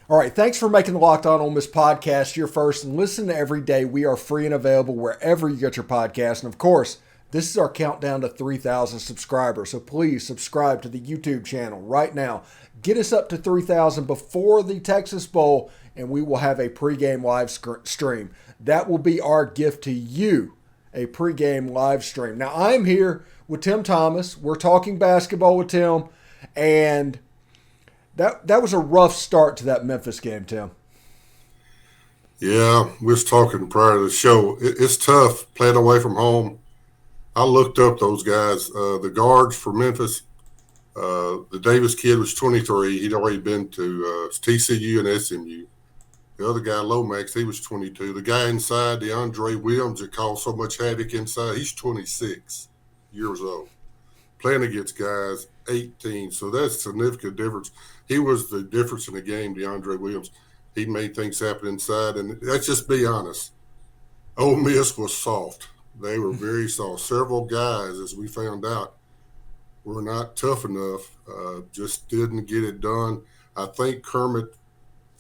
All right, thanks for making the Locked On Ole Miss podcast your first and listen every day. We are free and available wherever you get your podcast. And of course, this is our countdown to 3,000 subscribers. So please subscribe to the YouTube channel right now. Get us up to 3,000 before the Texas Bowl, and we will have a pregame live stream. That will be our gift to you, a pregame live stream. Now, I'm here with Tim Thomas. We're talking basketball with Tim, and that was a rough start to that Memphis game, Tim. Yeah, we was talking prior to the show. It's tough playing away from home. I looked up those guys. The guards for Memphis, the Davis kid was 23. He'd already been to TCU and SMU. The other guy, Lomax, he was 22. The guy inside, DeAndre Williams, that caused so much havoc inside, he's 26 years old. Playing against guys 18, so that's a significant difference. He was the difference in the game, DeAndre Williams. He made things happen inside, and let's just be honest. Ole Miss was soft. They were very soft. Several guys, as we found out, were not tough enough, just didn't get it done. I think Kermit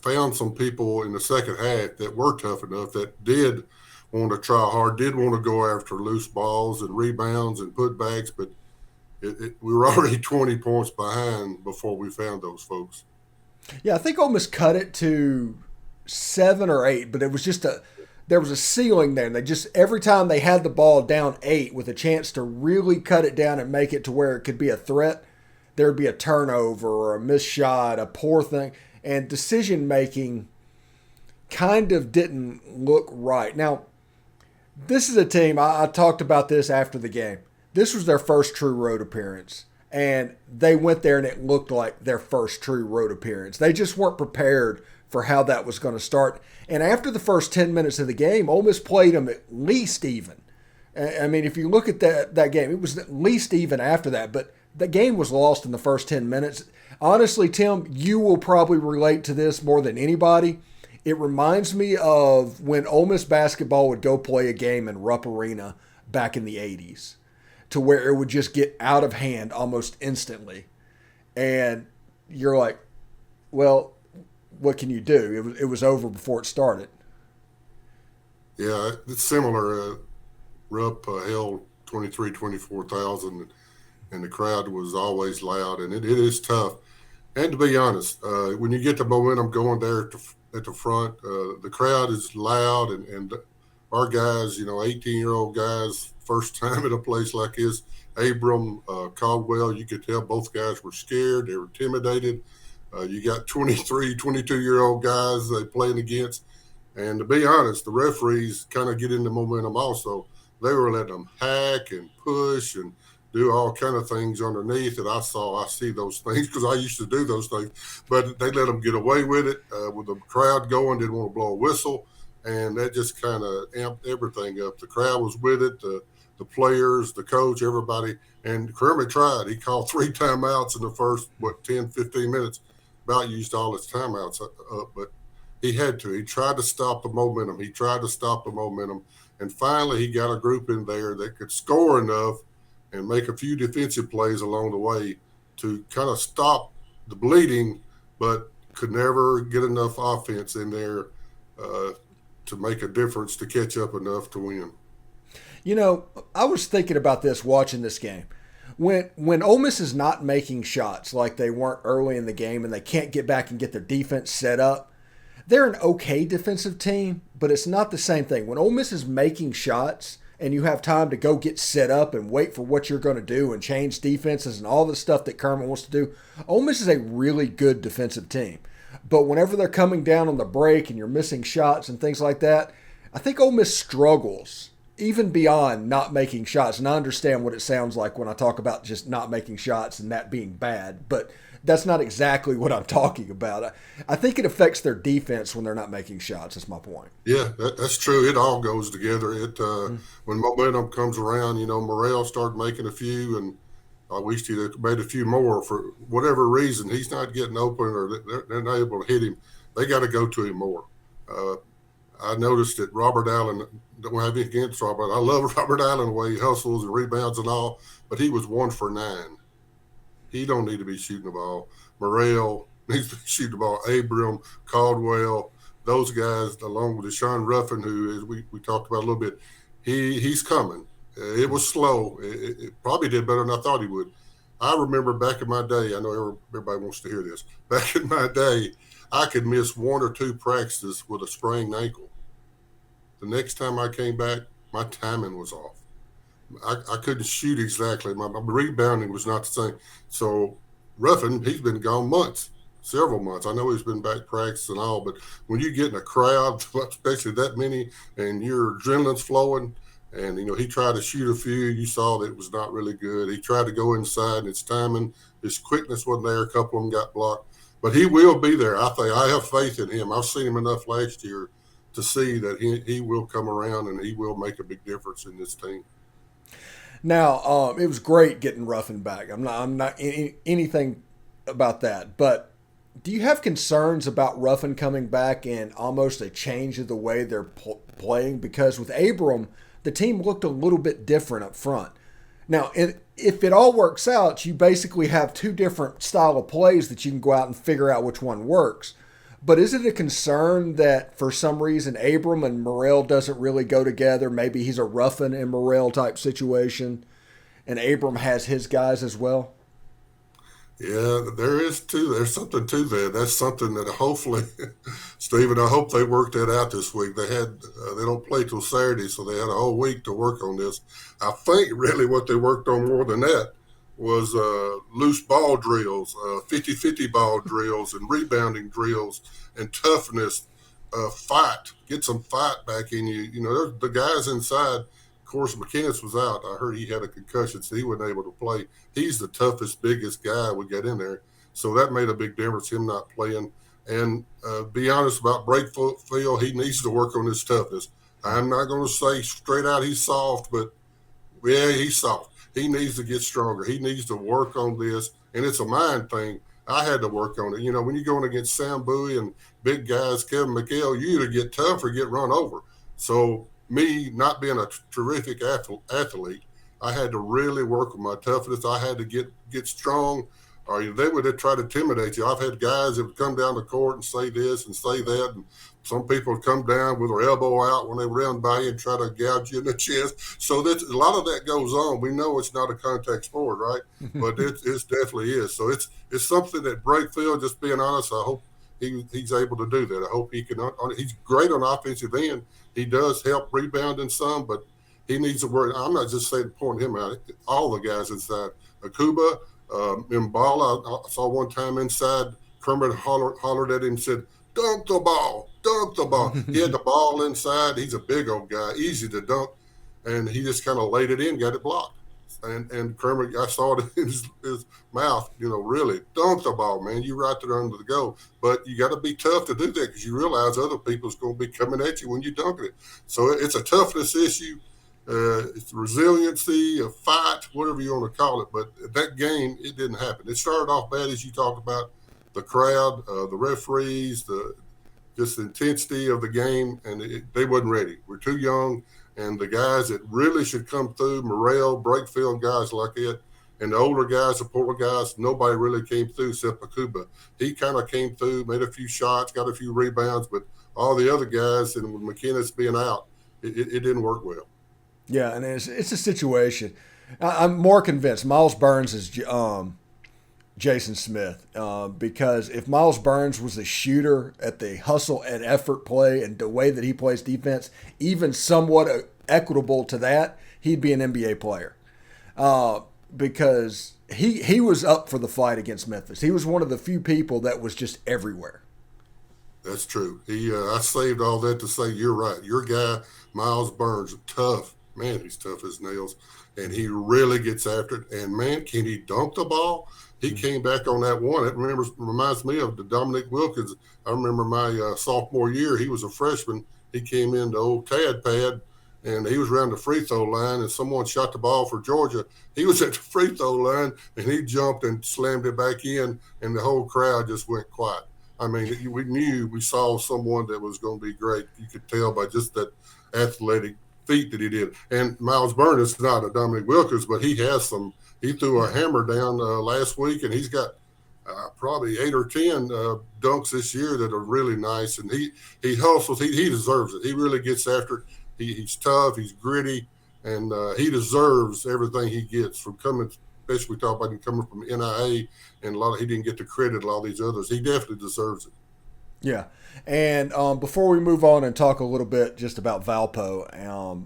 found some people in the second half that were tough enough, that did want to try hard, did want to go after loose balls and rebounds and putbacks, but we were already 20 points behind before we found those folks. Yeah, I think Ole Miss cut it to 7 or 8, but it was just there was a ceiling there. And they just, every time they had the ball down 8 with a chance to really cut it down and make it to where it could be a threat, there would be a turnover or a missed shot, a poor thing. And decision making kind of didn't look right. Now, this is a team, I talked about this after the game. This was their first true road appearance, and they went there and it looked like their first true road appearance. They just weren't prepared for how that was going to start. And after the first 10 minutes of the game, Ole Miss played them at least even. I mean, if you look at that game, it was at least even after that, but the game was lost in the first 10 minutes. Honestly, Tim, you will probably relate to this more than anybody. It reminds me of when Ole Miss basketball would go play a game in Rupp Arena back in the 80s. To where it would just get out of hand almost instantly. And you're like, well, what can you do? It was over before it started. Yeah, it's similar. Rupp held 24,000, and the crowd was always loud, and it is tough. And to be honest, when you get the momentum going there at the front, the crowd is loud, and our guys, 18-year-old guys, first time at a place like this, Abram, Caldwell, you could tell both guys were scared. They were intimidated. You got 23, 22-year-old guys they playing against. And to be honest, the referees kind of get into momentum also. They were letting them hack and push and do all kind of things underneath that I see those things because I used to do those things. But they let them get away with it with the crowd going, didn't want to blow a whistle. And that just kind of amped everything up. The crowd was with it, the players, the coach, everybody. And Kermit tried. He called 3 timeouts in the first, 10, 15 minutes. About used all his timeouts up, but he had to. He tried to stop the momentum. And finally, he got a group in there that could score enough and make a few defensive plays along the way to kind of stop the bleeding, but could never get enough offense in there to make a difference to catch up enough to win. I was thinking about this watching this game. When Ole Miss is not making shots like they weren't early in the game and they can't get back and get their defense set up, they're an okay defensive team, but it's not the same thing. When Ole Miss is making shots and you have time to go get set up and wait for what you're going to do and change defenses and all the stuff that Kermit wants to do, Ole Miss is a really good defensive team. But whenever they're coming down on the break and you're missing shots and things like that, I think Ole Miss struggles even beyond not making shots. And I understand what it sounds like when I talk about just not making shots and that being bad, but that's not exactly what I'm talking about. I think it affects their defense when they're not making shots. That's my point. Yeah, that's true. It all goes together. When momentum comes around, Morrell started making a few, and I wish he'd have made a few more. For whatever reason, he's not getting open or they're not able to hit him. They got to go to him more. I noticed that Robert Allen, don't have anything against Robert. I love Robert Allen, the way he hustles and rebounds and all, but he was 1 for 9. He don't need to be shooting the ball. Morrell, needs to shoot the ball. Abram, Caldwell, those guys, along with Daeshun Ruffin, who is, we talked about a little bit, he's coming. It was slow. It probably did better than I thought he would. I remember back in my day, I know everybody wants to hear this. Back in my day, I could miss 1 or 2 practices with a sprained ankle. The next time I came back, my timing was off. I couldn't shoot exactly. My rebounding was not the same. So Ruffin, he's been gone months, several months. I know he's been back practice and all, but when you get in a crowd, especially that many, and your adrenaline's flowing, and he tried to shoot a few, you saw that it was not really good. He tried to go inside, and his timing, his quickness wasn't there. A couple of them got blocked, but he will be there. I have faith in him. I've seen him enough last year to see that he will come around and he will make a big difference in this team. Now, it was great getting Ruffin back. I'm not anything about that. But do you have concerns about Ruffin coming back and almost a change of the way they're playing? Because with Abram, the team looked a little bit different up front. Now, if it all works out, you basically have 2 different style of plays that you can go out and figure out which one works. But is it a concern that for some reason Abram and Morrell doesn't really go together? Maybe he's a Ruffin and Morrell type situation, and Abram has his guys as well? Yeah, there is too. There's something to that. That's something that hopefully, Stephen, I hope they worked that out this week. They don't play till Saturday, so they had a whole week to work on this. I think really what they worked on more than that was loose ball drills, 50-50 ball drills, and rebounding drills, and toughness, fight. Get some fight back in you. The guys inside. Of course, McInnes was out. I heard he had a concussion, so he wasn't able to play. He's the toughest, biggest guy we got in there. So that made a big difference, him not playing. And be honest about Brakefield, he needs to work on his toughness. I'm not going to say straight out he's soft, but, yeah, he's soft. He needs to get stronger. He needs to work on this, and it's a mind thing. I had to work on it. When you're going against Sam Bowie and big guys, Kevin McHale, you either get tough or get run over. So me not being a terrific athlete, I had to really work on my toughness. I had to get strong, or they would have tried to intimidate you. I've had guys that would come down the court and say this and say that, and some people would come down with their elbow out when they run by you and try to gouge you in the chest. So a lot of that goes on. We know it's not a contact sport, right? But it definitely is. So it's something that Brakefield, just being honest, I hope he's able to do that. I hope he can. He's great on offensive end. He does help rebounding some, but he needs to work. I'm not just saying pointing him out. All the guys inside. Akuba, Mbala, I saw one time inside, Kermit hollered at him and said, dunk the ball. He had the ball inside. He's a big old guy, easy to dunk, and he just kind of laid it in, got it blocked. And Kermit, I saw it in his mouth, really dunk the ball, man. You right there under the goal. But you got to be tough to do that because you realize other people's going to be coming at you when you dunk it. So it's a toughness issue. It's resiliency, a fight, whatever you want to call it. But that game, it didn't happen. It started off bad, as you talked about, the crowd, the referees, just the intensity of the game, and they wasn't ready. We're too young. And the guys that really should come through, Morrell, Brakefield, guys like it, and the older guys, the Porter guys, nobody really came through except Akuba. He kind of came through, made a few shots, got a few rebounds, but all the other guys, and with McInnes being out, it didn't work well. Yeah, and it's a situation. I'm more convinced Miles Burns is Jason Smith because if Miles Burns was a shooter at the hustle and effort play and the way that he plays defense, even somewhat equitable to that, he'd be an NBA player because he was up for the fight against Memphis. He was one of the few people that was just everywhere. That's true. I saved all that to say you're right. Your guy, Miles Burns, tough. Man, he's tough as nails, and he really gets after it. And, man, can he dunk the ball? He came back on that one. It reminds me of the Dominic Wilkins. I remember my sophomore year. He was a freshman. He came in the old Tad pad, and he was around the free throw line, and someone shot the ball for Georgia. He was at the free throw line, and he jumped and slammed it back in, and the whole crowd just went quiet. I mean, we saw someone that was going to be great. You could tell by just that athletic feat that he did. And Miles Burns is not a Dominic Wilkins, but he has some. He threw a hammer down last week, and he's got probably 8 or 10 dunks this year that are really nice. And he hustles. He deserves it. He really gets after it. He's tough. He's gritty, and he deserves everything he gets from coming. Especially we talk about him coming from NIA, and he didn't get the credit a lot of these others. He definitely deserves it. Yeah. And before we move on and talk a little bit just about Valpo,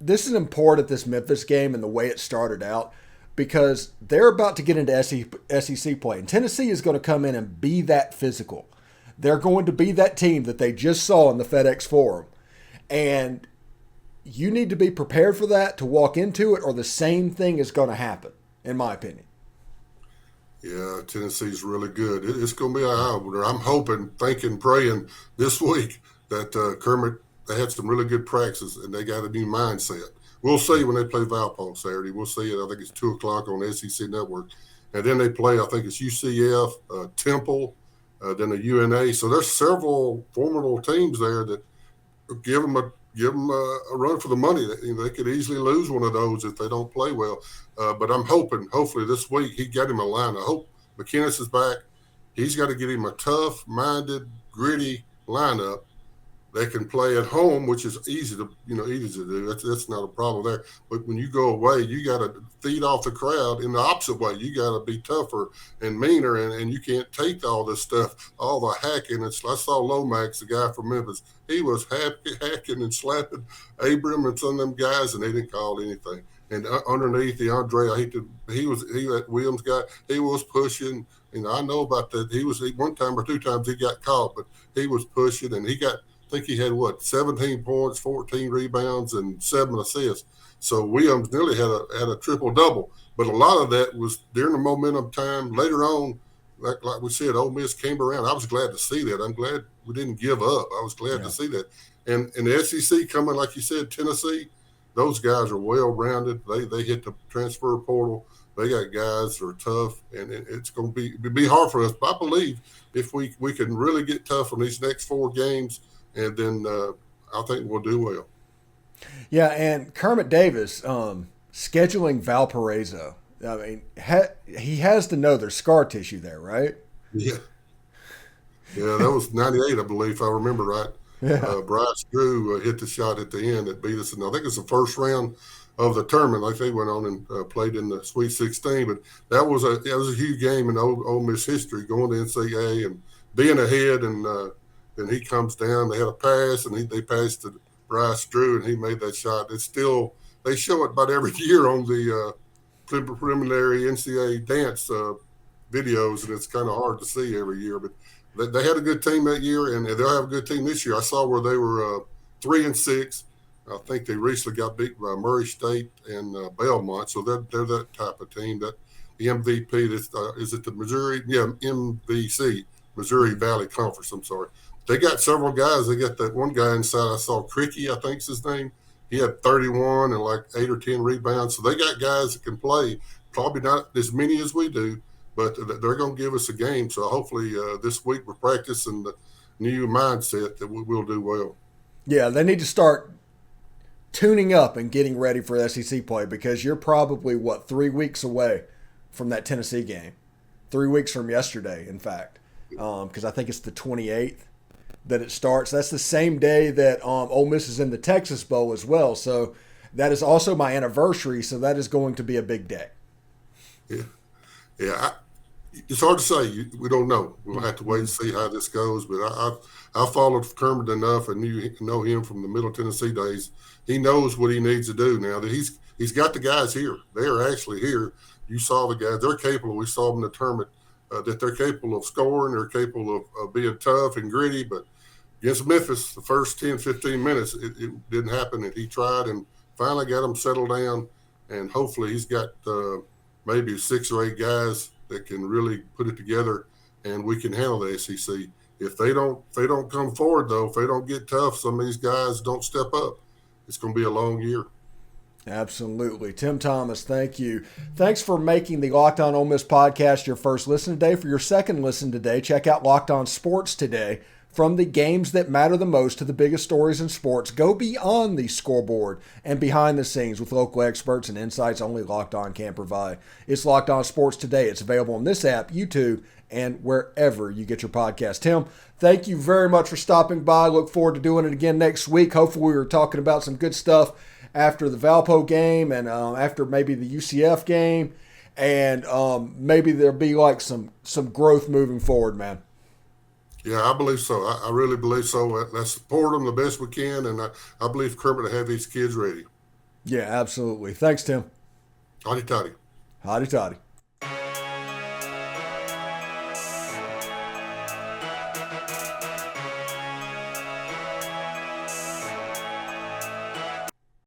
this is important, this Memphis game and the way it started out, because they're about to get into SEC play. And Tennessee is going to come in and be that physical. They're going to be that team that they just saw in the FedEx Forum. And you need to be prepared for that to walk into it, or the same thing is going to happen, in my opinion. Yeah, Tennessee's really good. It's going to be an eye-opener. I'm hoping, thinking, praying this week that Kermit, they had some really good practices and they got a new mindset. We'll see when they play Valpo Saturday. We'll see it. I think it's 2 o'clock on the SEC Network. And then they play, I think it's UCF, Temple, then the UNA. So there's several formidable teams there that give them a run for the money. They could easily lose one of those if they don't play well. But I'm hoping, hopefully this week, he got him a line. I hope McInnes is back. He's got to get him a tough-minded, gritty lineup that can play at home, which is easy to do. That's not a problem there. But when you go away, you got to feed off the crowd in the opposite way. You got to be tougher and meaner, and you can't take all this stuff, all the hacking. I saw Lomax, the guy from Memphis. He was hacking and slapping Abram and some of them guys, and they didn't call anything. And underneath the Andre, he that Williams guy, he was pushing. I know about that. He one time or 2 times he got caught, but he was pushing, and I think he had 17 points, 14 rebounds, and 7 assists. So Williams nearly had a triple-double. But a lot of that was during the momentum time. Later on, like we said, Ole Miss came around. I was glad to see that. I'm glad we didn't give up. I was glad to see that. And the SEC coming, like you said, Tennessee, those guys are well-rounded. They hit the transfer portal. They got guys that are tough, and it's going to be hard for us. But I believe if we can really get tough on these next 4 games, and then I think we'll do well. Yeah, and Kermit Davis scheduling Valparaiso. I mean, he has to know there's scar tissue there, right? Yeah. Yeah, that was 98, I believe, if I remember right. Yeah. Bryce Drew hit the shot at the end that beat us. And I think it's the first round of the tournament. Like they went on and played in the Sweet 16. But that was a huge game in Ole Miss history, going to NCAA and being ahead. And then he comes down. They had a pass, and they passed to Bryce Drew, and he made that shot. It's still – they show it about every year on the preliminary NCAA dance videos, and it's kind of hard to see every year. But they had a good team that year, and they'll have a good team this year. I saw where they were 3-6. I think they recently got beat by Murray State and Belmont, so they're that type of team. That the MVP is it the Missouri? Yeah, MVC, Missouri Valley Conference. I'm sorry. They got several guys. They got that one guy inside. I saw Cricky, I think's his name. He had 31 and like 8 or 10 rebounds. So they got guys that can play. Probably not as many as we do, but they're going to give us a game. So hopefully this week we're practicing the new mindset that we'll do well. Yeah, they need to start tuning up and getting ready for SEC play, because you're probably, 3 weeks away from that Tennessee game. 3 weeks from yesterday, in fact, because I think it's the 28th that it starts. That's the same day that Ole Miss is in the Texas Bowl as well. So that is also my anniversary, so that is going to be a big day. Yeah. It's hard to say. We don't know. We'll have to wait and see how this goes. But I followed Kermit enough and know him from the Middle Tennessee days. He knows what he needs to do now. That he's got the guys here. They are actually here. You saw the guys. They're capable. We saw them in the tournament that they're capable of scoring. They're capable of being tough and gritty. But against Memphis, the first 10, 15 minutes, it didn't happen. And he tried and finally got them settled down. And hopefully he's got maybe 6 or 8 guys that can really put it together, and we can handle the SEC. If they don't come forward, though, if they don't get tough, some of these guys don't step up, it's going to be a long year. Absolutely. Tim Thomas, thank you. Thanks for making the Locked On Ole Miss podcast your first listen today. For your second listen today, check out Locked On Sports Today From the games that matter the most to the biggest stories in sports, go beyond the scoreboard and behind the scenes with local experts and insights only Locked On can provide. It's Locked On Sports Today. It's available on this app, YouTube, and wherever you get your podcast. Tim, thank you very much for stopping by. Look forward to doing it again next week. Hopefully we were talking about some good stuff after the Valpo game and after maybe the UCF game. And maybe there'll be like some growth moving forward, man. Yeah, I believe so. I really believe so. Let's support them the best we can, and I believe Kermit will have these kids ready. Yeah, absolutely. Thanks, Tim. Hotty toddy. Hotty toddy.